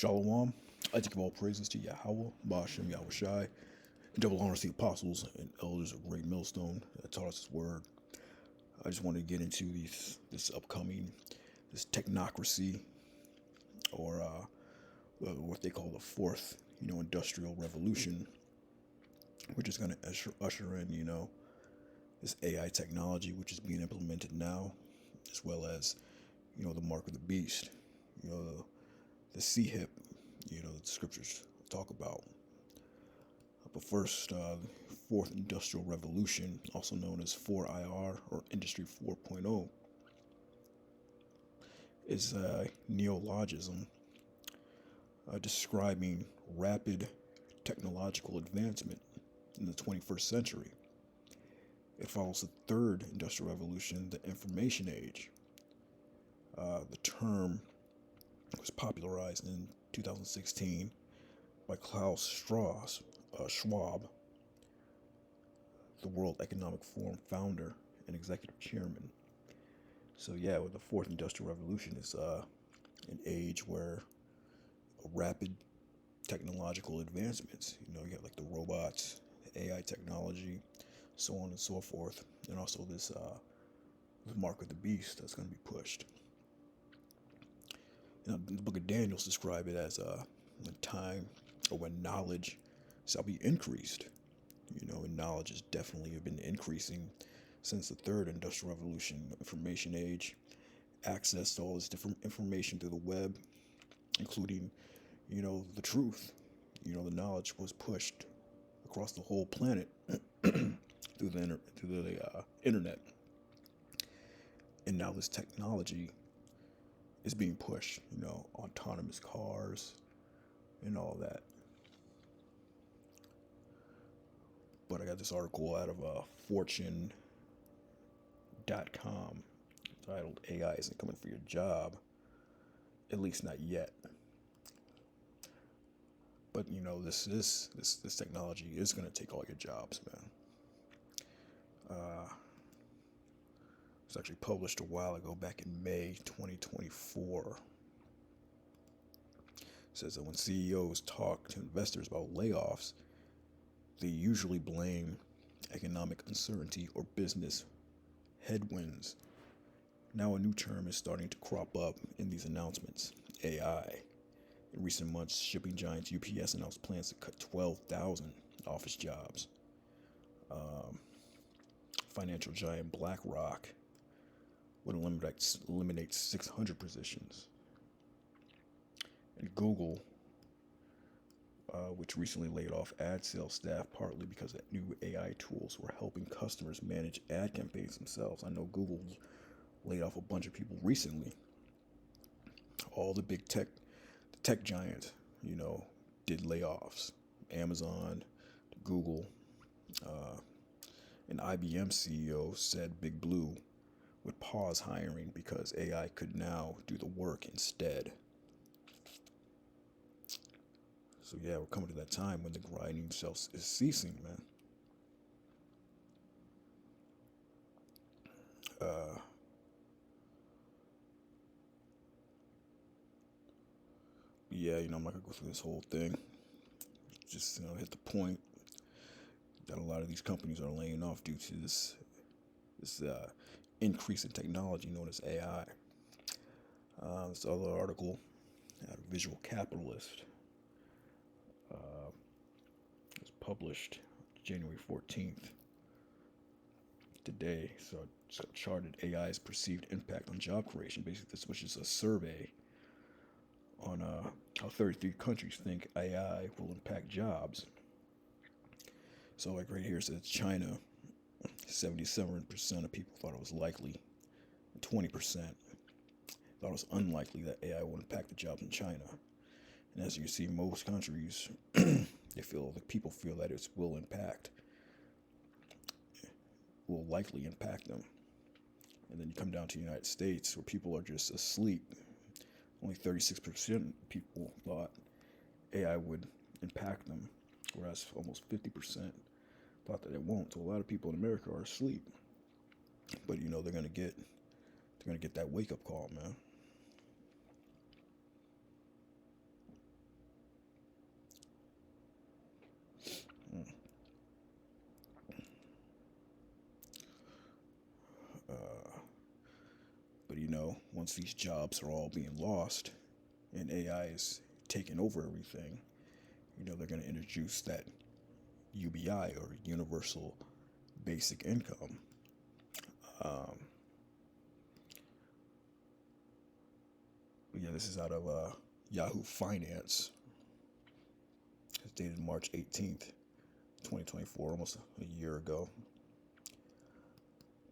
Shalom. I take all praises to Yahweh, Ba'ashem Yahushai, and double honors to the apostles and elders of Great Millstone that taught us His word. I just wanted to get into this upcoming this technocracy, or what they call the fourth, industrial revolution, which is going to usher in, this AI technology which is being implemented now, as well as, the mark of the beast, the CHIP, that the scriptures talk about. But first, fourth industrial revolution, also known as 4IR or Industry 4.0, is a neologism describing rapid technological advancement in the 21st century. It follows the third industrial revolution, the information age. The term was popularized in 2016 by Klaus Schwab, the World Economic Forum founder and executive chairman. So yeah, with the fourth industrial revolution is an age where rapid technological advancements, you got like the robots, AI technology, so on and so forth, and also this the mark of the beast that's going to be pushed. The book of Daniel describes it as a time or when knowledge shall be increased. And knowledge has definitely been increasing since the third industrial revolution, information age, access to all this different information through the web, including, the truth. The knowledge was pushed across the whole planet through the internet, and now this technology is being pushed. Autonomous cars and all that. But I got this article out of Fortune.com titled "AI isn't coming for your job, at least not yet." But this technology is going to take all your jobs, man. It was actually published a while ago, back in May 2024. It says that when CEOs talk to investors about layoffs, they usually blame economic uncertainty or business headwinds. Now a new term is starting to crop up in these announcements: AI. In recent months, shipping giants UPS announced plans to cut 12,000 office jobs. Financial giant BlackRock would eliminate 600 positions. And Google, which recently laid off ad sales staff partly because that new AI tools were helping customers manage ad campaigns themselves. I know Google laid off a bunch of people recently. All the big tech giants, did layoffs. Amazon, Google, an IBM CEO said Big Blue would pause hiring because AI could now do the work instead. So yeah, we're coming to that time when the grinding is ceasing, man. Yeah, I'm not gonna go through this whole thing. Just hit the point that a lot of these companies are laying off due to this increase in technology known as AI. This other article out of Visual Capitalist was published January 14th today. So it's charted AI's perceived impact on job creation. Basically, this which is a survey on how 33 countries think AI will impact jobs. So like right here it says China, 77% of people thought it was likely, and 20% thought it was unlikely that AI will impact the jobs in China. And as you see, most countries, people feel that it will likely impact them. And then you come down to the United States, where people are just asleep. Only 36% of people thought AI would impact them, whereas almost 50% thought that it won't. So a lot of people in America are asleep. But they're gonna get that wake up call, man. once these jobs are all being lost and AI is taking over everything, they're going to introduce that UBI, or Universal Basic Income. Um, yeah, this is out of Yahoo Finance. It's dated March 18th, 2024, almost a year ago.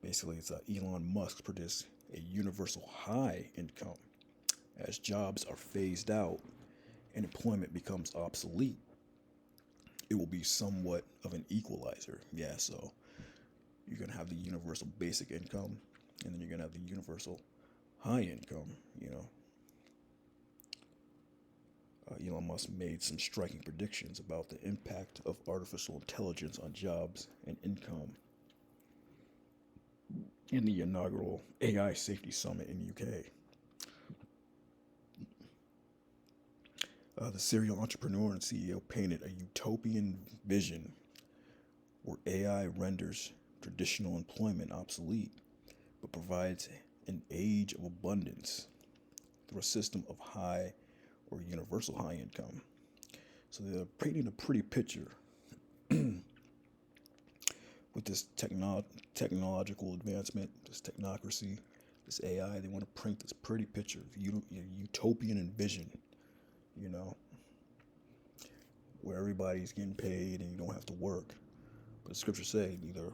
Basically, it's Elon Musk predicts a universal high income as jobs are phased out and employment becomes obsolete. It will be somewhat of an equalizer. Yeah, so you're going to have the universal basic income, and then you're going to have the universal high income. Elon Musk made some striking predictions about the impact of artificial intelligence on jobs and income in the inaugural AI Safety Summit in the UK. The serial entrepreneur and CEO painted a utopian vision where AI renders traditional employment obsolete but provides an age of abundance through a system of high or universal high income. So they're painting a pretty picture with this technological advancement, this technocracy, this AI. They want to paint this pretty picture, utopian vision, where everybody's getting paid and you don't have to work. But the scriptures say either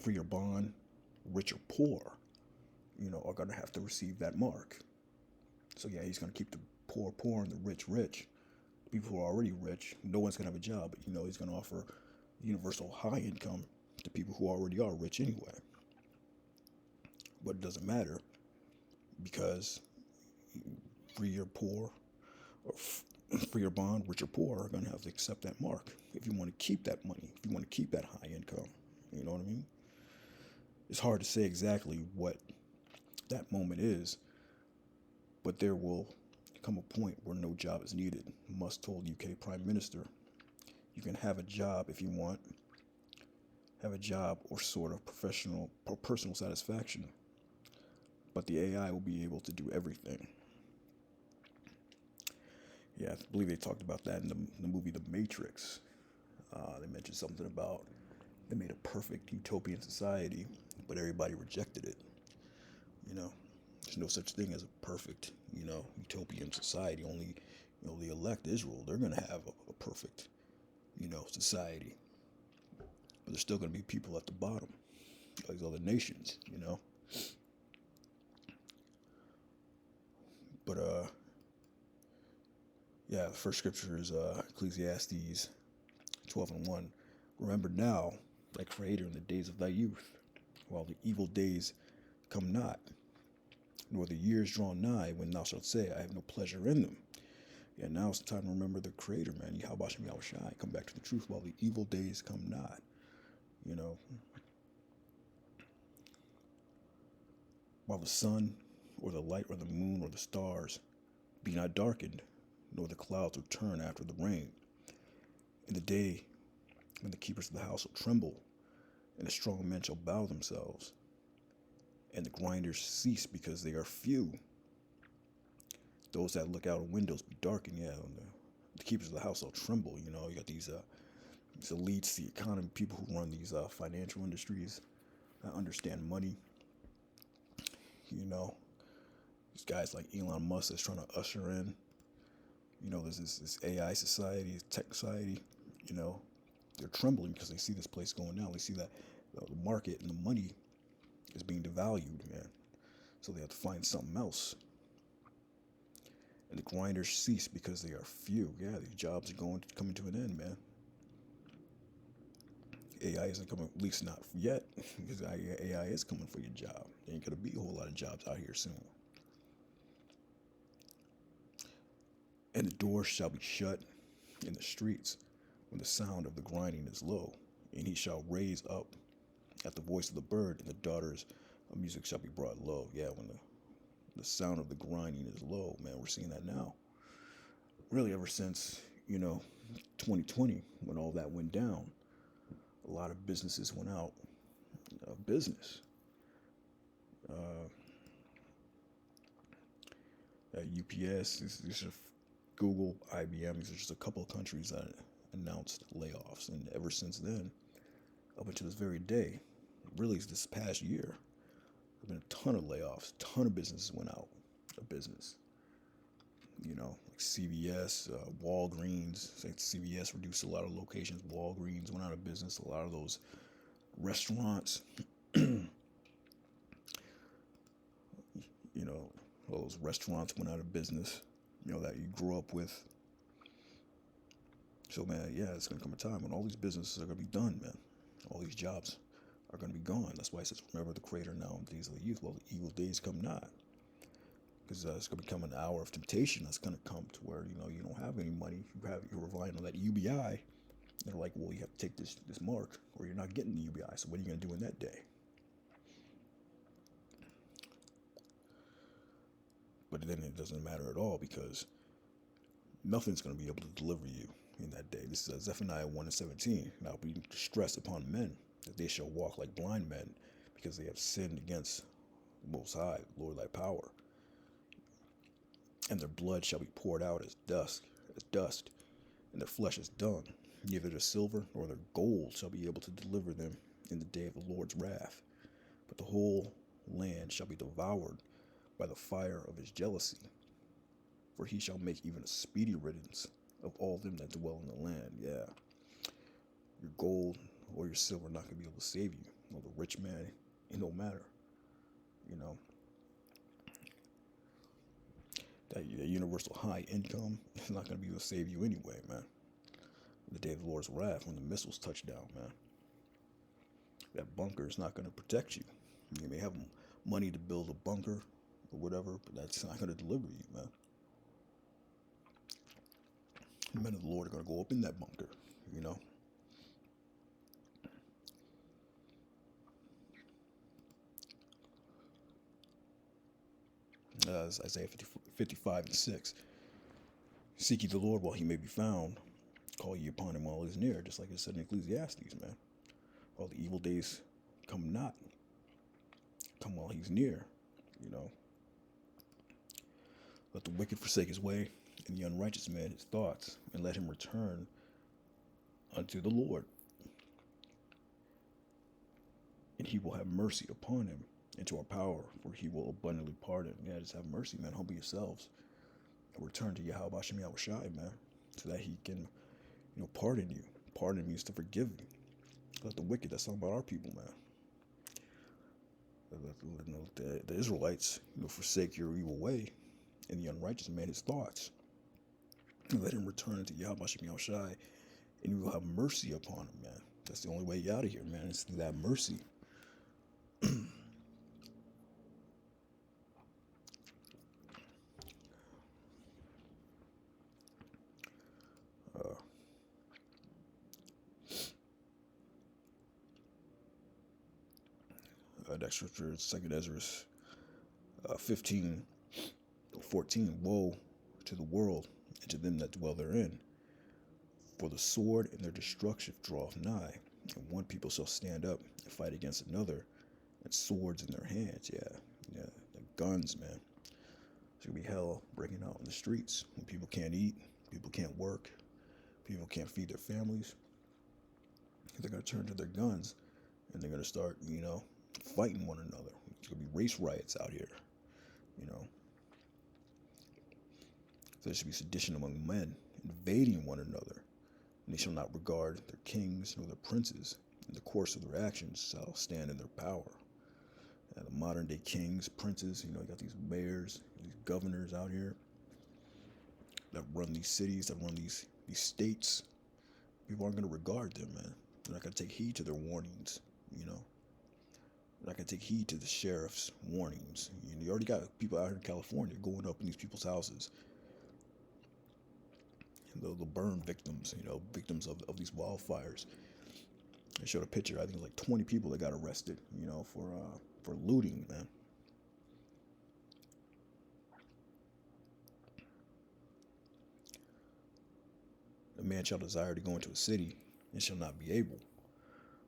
free or bond, rich or poor, are going to have to receive that mark. So yeah, he's going to keep the poor poor and the rich rich. The people who are already rich, no one's going to have a job, but he's going to offer universal high income to people who already are rich anyway. But it doesn't matter, because free or poor, or free or bond, rich or poor, are going to have to accept that mark if you want to keep that money, if you want to keep that high income. You know what I mean? It's hard to say exactly what that moment is, but there will come a point where no job is needed. Musk told UK Prime Minister, you can have a job if you want, have a job or sort of professional or personal satisfaction, but the AI will be able to do everything. Yeah, I believe they talked about that in the movie The Matrix. They mentioned something about they made a perfect utopian society, but everybody rejected it. There's no such thing as a perfect, utopian society. Only, the elect Israel, they're going to have a perfect, society. But there's still going to be people at the bottom, these other nations, But, yeah, the first scripture is Ecclesiastes 12:1. Remember now thy Creator in the days of thy youth, while the evil days come not, nor the years draw nigh, when thou shalt say, I have no pleasure in them. Yeah, now it's the time to remember the Creator, man. Yahweh Shem Yahushai. Come back to the truth while the evil days come not. While the sun, or the light, or the moon, or the stars be not darkened, nor the clouds return after the rain. In the day when the keepers of the house shall tremble, and the strong men shall bow themselves, and the grinders cease because they are few. Those that look out of windows be darkened, yeah. And the keepers of the house shall tremble. You got these elites, the economy, people who run these financial industries that understand money. These guys like Elon Musk that's trying to usher in. There's this AI society, this tech society. They're trembling because they see this place going down. They see that the market and the money is being devalued, man. So they have to find something else. And the grinders cease because they are few. Yeah, these jobs are coming to an end, man. AI isn't coming, at least not yet, because AI is coming for your job. There ain't gonna be a whole lot of jobs out here soon. And the doors shall be shut in the streets when the sound of the grinding is low, and he shall raise up at the voice of the bird, and the daughters of music shall be brought low. Yeah, when the sound of the grinding is low, man, we're seeing that now. Really, ever since 2020, when all that went down, a lot of businesses went out of business. UPS, this is Google, IBM. These are just a couple of countries that announced layoffs, and ever since then, up until this very day, really this past year, there've been a ton of layoffs. A ton of businesses went out of business. Like CVS, Walgreens. Like CVS reduced a lot of locations. Walgreens went out of business. A lot of those restaurants, you know, all those restaurants went out of business. That you grew up with. So man, yeah, it's gonna come a time when all these businesses are gonna be done, man. All these jobs are gonna be gone. That's why it says, "Remember the Creator now in the days of the youth, while the evil days come not." Because it's going to become an hour of temptation that's going to come to where you don't have any money. You're relying on that UBI. They're like, well, you have to take this mark, or you're not getting the UBI. So what are you going to do in that day? But then it doesn't matter at all, because nothing's going to be able to deliver you in that day. This is Zephaniah 1:17. Now be distressed upon men, that they shall walk like blind men, because they have sinned against the Most High, Lord thy power. And their blood shall be poured out as dust, and their flesh as dung. Neither their silver nor their gold shall be able to deliver them in the day of the Lord's wrath. But the whole land shall be devoured by the fire of his jealousy. For he shall make even a speedy riddance of all them that dwell in the land. Yeah, your gold or your silver are not going to be able to save you. Or the rich man, it don't matter. That universal high income is not going to be able to save you anyway, man. The day of the Lord's wrath, when the missiles touch down, man, that bunker is not going to protect you. You may have money to build a bunker or whatever, but that's not going to deliver you, man. The men of the Lord are going to go up in that bunker, Isaiah 55:6. Seek ye the Lord while he may be found. Call ye upon him while he is near. Just like it said in Ecclesiastes, man. All the evil days come not. Come while he's near, Let the wicked forsake his way, and the unrighteous man his thoughts, and let him return unto the Lord. And he will have mercy upon him, and to our power, for he will abundantly pardon. Yeah, just have mercy, man. Humble yourselves. And return to Yahweh Hashem Yahushai, man, so that he can, pardon you. Pardon means to forgive you. Let the wicked, that's talking about our people, man. Let the Israelites, forsake your evil way, and the unrighteous man his thoughts. And let him return to Yahweh Hashem Yahushai, and you will have mercy upon him, man. That's the only way out of here, man. It's through that mercy. That scripture is 2 Ezra 15:14. Woe to the world and to them that dwell therein, for the sword and their destruction draweth nigh, and one people shall stand up and fight against another, and swords in their hands. Yeah, the guns, man. It's gonna be hell breaking out in the streets when people can't eat, people can't work, people can't feed their families. They're gonna turn to their guns, and they're gonna start, fighting one another. It's gonna be race riots out here, So there should be sedition among men, invading one another, and they shall not regard their kings nor their princes. In the course of their actions shall stand in their power. And the modern day kings, princes, you got these mayors, these governors out here that run these cities, that run these states. People aren't gonna regard them, man. They're not gonna take heed to their warnings, They're not gonna take heed to the sheriff's warnings. You already got people out here in California going up in these people's houses. And they'll burn victims, victims of these wildfires. They showed a picture. I think it was like 20 people that got arrested, for looting, man. A man shall desire to go into a city and shall not be able.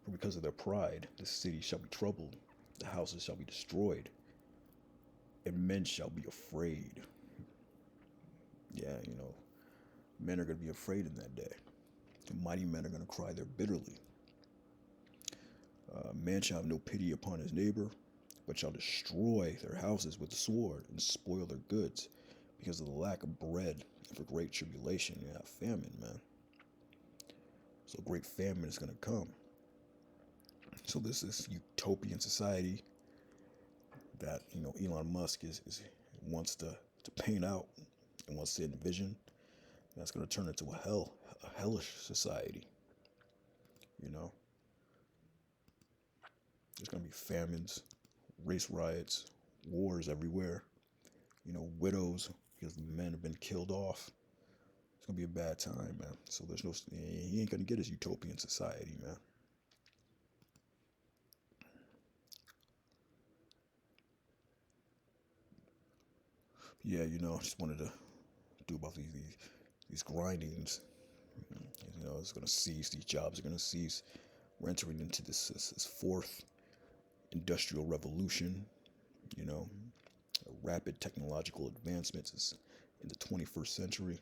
For because of their pride, the city shall be troubled, the houses shall be destroyed, and men shall be afraid. Yeah, men are going to be afraid in that day. The mighty men are going to cry there bitterly. Man shall have no pity upon his neighbor, but shall destroy their houses with the sword and spoil their goods because of the lack of bread and for great tribulation. Yeah, famine, man. So great famine is going to come. So this is utopian society that Elon Musk is wants to paint out and wants to envision. That's going to turn into a hellish society. You know, there's going to be famines, race riots, wars everywhere. Widows because the men have been killed off. It's gonna be a bad time, man. So there's no, he ain't gonna get his utopian society, man. Yeah, I just wanted to do about these grindings. It's gonna cease. These jobs are gonna cease. We're entering into this fourth industrial revolution. You know, rapid technological advancements is in the 21st century.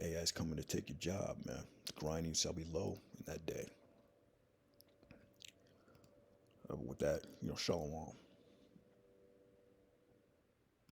AI is coming to take your job, man. The grinding shall be low in that day. With that, shalom.